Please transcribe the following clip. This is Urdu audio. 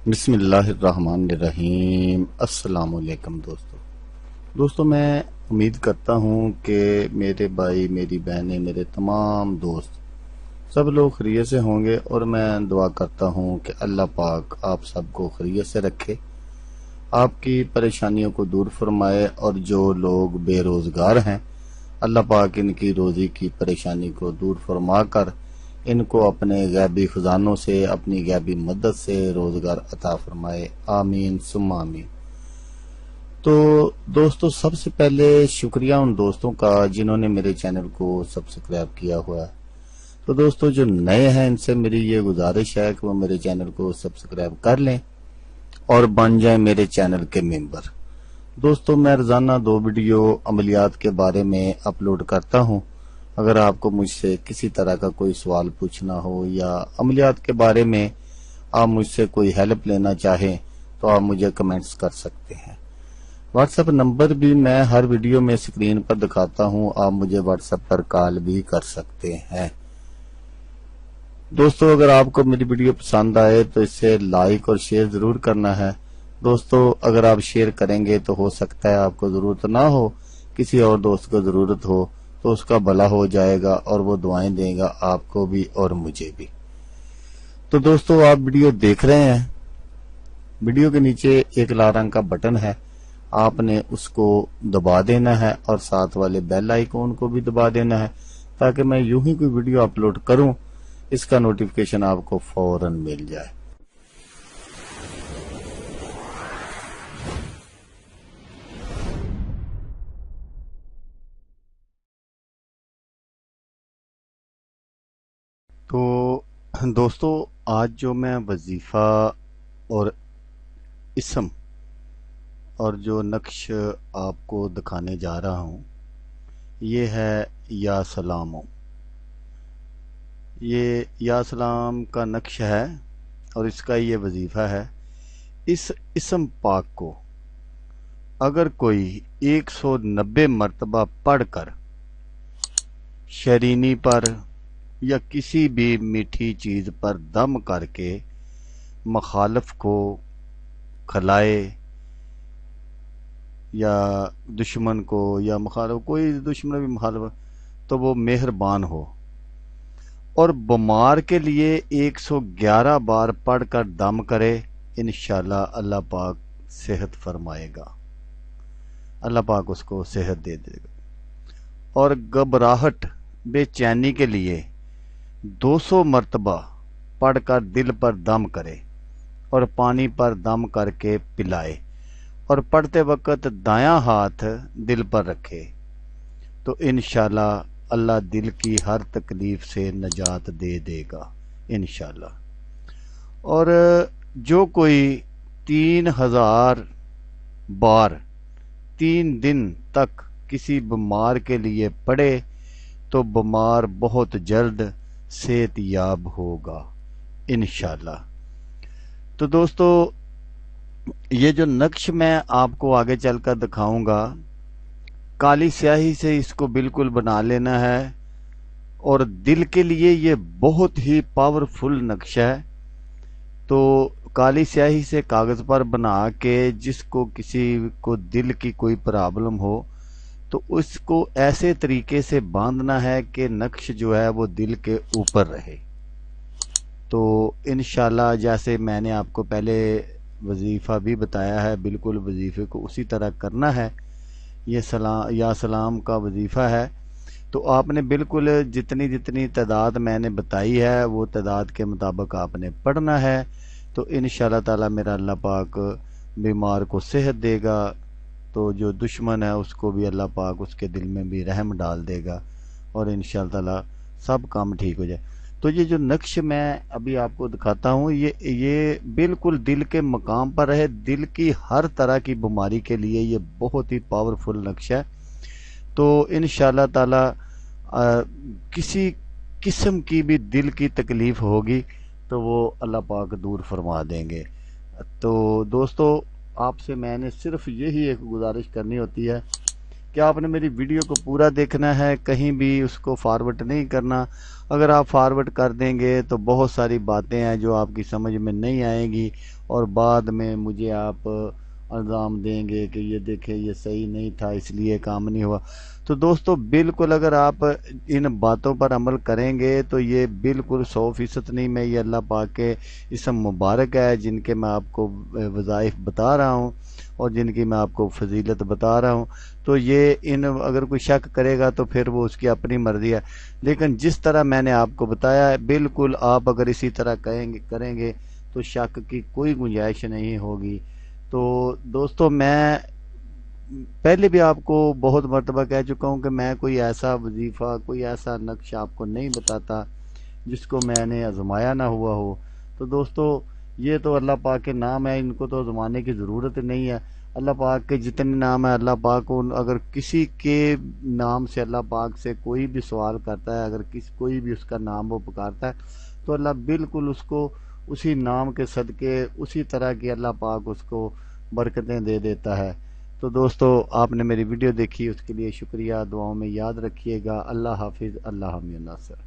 بسم اللہ الرحمن الرحیم۔ السلام علیکم دوستو میں امید کرتا ہوں کہ میرے بھائی، میری بہنیں، میرے تمام دوست سب لوگ خیریت سے ہوں گے، اور میں دعا کرتا ہوں کہ اللہ پاک آپ سب کو خیریت سے رکھے، آپ کی پریشانیوں کو دور فرمائے، اور جو لوگ بے روزگار ہیں اللہ پاک ان کی روزی کی پریشانی کو دور فرما کر ان کو اپنے غیبی خزانوں سے، اپنی غیبی مدد سے روزگار عطا فرمائے، آمین ثم آمین۔ تو دوستو، سب سے پہلے شکریہ ان دوستوں کا جنہوں نے میرے چینل کو سبسکرائب کیا ہوا ہے۔ تو دوستو جو نئے ہیں، ان سے میری یہ گزارش ہے کہ وہ میرے چینل کو سبسکرائب کر لیں اور بن جائیں میرے چینل کے ممبر۔ دوستو میں روزانہ 2 ویڈیو عملیات کے بارے میں اپلوڈ کرتا ہوں۔ اگر آپ کو مجھ سے کسی طرح کا کوئی سوال پوچھنا ہو یا عملیات کے بارے میں آپ مجھ سے کوئی ہیلپ لینا چاہیں تو آپ مجھے کمنٹس کر سکتے ہیں۔ واٹس ایپ نمبر بھی میں ہر ویڈیو میں اسکرین پر دکھاتا ہوں، آپ مجھے واٹس ایپ پر کال بھی کر سکتے ہیں۔ دوستو اگر آپ کو میری ویڈیو پسند آئے تو اسے لائک اور شیئر ضرور کرنا ہے۔ دوستو اگر آپ شیئر کریں گے تو ہو سکتا ہے آپ کو ضرورت نہ ہو، کسی اور دوست کو ضرورت ہو تو اس کا بھلا ہو جائے گا، اور وہ دعائیں دے گا آپ کو بھی اور مجھے بھی۔ تو دوستو آپ ویڈیو دیکھ رہے ہیں، ویڈیو کے نیچے ایک لال رنگ کا بٹن ہے، آپ نے اس کو دبا دینا ہے، اور ساتھ والے بیل آئیکن کو بھی دبا دینا ہے، تاکہ میں یوں ہی کوئی ویڈیو اپلوڈ کروں اس کا نوٹیفیکیشن آپ کو فوراً مل جائے۔ تو دوستو آج جو میں وظیفہ اور اسم اور جو نقش آپ کو دکھانے جا رہا ہوں یہ ہے یا سلامو۔ یہ یا سلام کا نقش ہے اور اس کا یہ وظیفہ ہے۔ اس اسم پاک کو اگر کوئی 190 مرتبہ پڑھ کر شرینی پر یا کسی بھی میٹھی چیز پر دم کر کے مخالف کو کھلائے، یا دشمن کو یا مخالف، کوئی دشمن بھی مخالف، تو وہ مہربان ہو، اور بیمار کے لیے 111 بار پڑھ کر دم کرے، انشاءاللہ اللہ پاک صحت فرمائے گا، اللہ پاک اس کو صحت دے دے گا۔ اور گھبراہٹ، بے چینی کے لیے 200 مرتبہ پڑھ کر دل پر دم کرے اور پانی پر دم کر کے پلائے، اور پڑھتے وقت دایاں ہاتھ دل پر رکھے، تو انشاءاللہ اللہ دل کی ہر تکلیف سے نجات دے دے گا انشاءاللہ۔ اور جو کوئی 3000 بار 3 دن تک کسی بیمار کے لیے پڑھے تو بیمار بہت جلد صحت یاب ہوگا انشاءاللہ۔ تو دوستو یہ جو نقش میں آپ کو آگے چل کر دکھاؤں گا، کالی سیاہی سے اس کو بالکل بنا لینا ہے، اور دل کے لیے یہ بہت ہی پاورفل نقش ہے۔ تو کالی سیاہی سے کاغذ پر بنا کے جس کو کسی کو دل کی کوئی پرابلم ہو تو اس کو ایسے طریقے سے باندھنا ہے کہ نقش جو ہے وہ دل کے اوپر رہے۔ تو انشاءاللہ جیسے میں نے آپ کو پہلے وظیفہ بھی بتایا ہے، بالکل وظیفے کو اسی طرح کرنا ہے۔ یہ یا سلام کا وظیفہ ہے، تو آپ نے بالکل جتنی تعداد میں نے بتائی ہے وہ تعداد کے مطابق آپ نے پڑھنا ہے، تو انشاءاللہ تعالی میرا اللہ پاک بیمار کو صحت دے گا، تو جو دشمن ہے اس کو بھی اللہ پاک اس کے دل میں بھی رحم ڈال دے گا، اور انشاءاللہ تعالی سب کام ٹھیک ہو جائے۔ تو یہ جو نقش میں ابھی آپ کو دکھاتا ہوں یہ بالکل دل کے مقام پر ہے، دل کی ہر طرح کی بیماری کے لیے یہ بہت ہی پاورفل نقش ہے۔ تو انشاءاللہ تعالی کسی قسم کی بھی دل کی تکلیف ہوگی تو وہ اللہ پاک دور فرما دیں گے۔ تو دوستو آپ سے میں نے صرف یہی ایک گزارش کرنی ہوتی ہے کہ آپ نے میری ویڈیو کو پورا دیکھنا ہے، کہیں بھی اس کو فارورڈ نہیں کرنا۔ اگر آپ فارورڈ کر دیں گے تو بہت ساری باتیں ہیں جو آپ کی سمجھ میں نہیں آئیں گی، اور بعد میں مجھے آپ الزام دیں گے کہ یہ دیکھیں یہ صحیح نہیں تھا اس لیے کام نہیں ہوا۔ تو دوستو بالکل اگر آپ ان باتوں پر عمل کریں گے تو یہ بالکل 100% نہیں، میں یہ اللہ پاک کے اسم مبارک ہے جن کے میں آپ کو وظائف بتا رہا ہوں اور جن کی میں آپ کو فضیلت بتا رہا ہوں، تو یہ اگر کوئی شک کرے گا تو پھر وہ اس کی اپنی مرضی ہے، لیکن جس طرح میں نے آپ کو بتایا ہے بالکل آپ اگر اسی طرح کریں گے تو شک کی کوئی گنجائش نہیں ہوگی۔ تو دوستو میں پہلے بھی آپ کو بہت مرتبہ کہہ چکا ہوں کہ میں کوئی ایسا وظیفہ، کوئی ایسا نقش آپ کو نہیں بتاتا جس کو میں نے آزمایا نہ ہوا ہو۔ تو دوستو یہ تو اللہ پاک کے نام ہے، ان کو تو آزمانے کی ضرورت نہیں ہے۔ اللہ پاک کے جتنے نام ہیں، اللہ پاک کو اگر کسی کے نام سے اللہ پاک سے کوئی بھی سوال کرتا ہے، اگر کوئی بھی اس کا نام وہ پکارتا ہے تو اللہ بالکل اس کو اسی نام کے صدقے اسی طرح کی اللہ پاک اس کو برکتیں دے دیتا ہے۔ تو دوستو آپ نے میری ویڈیو دیکھی اس کے لیے شکریہ، دعاؤں میں یاد رکھیے گا۔ اللہ حافظ، اللہ حامی ناصر۔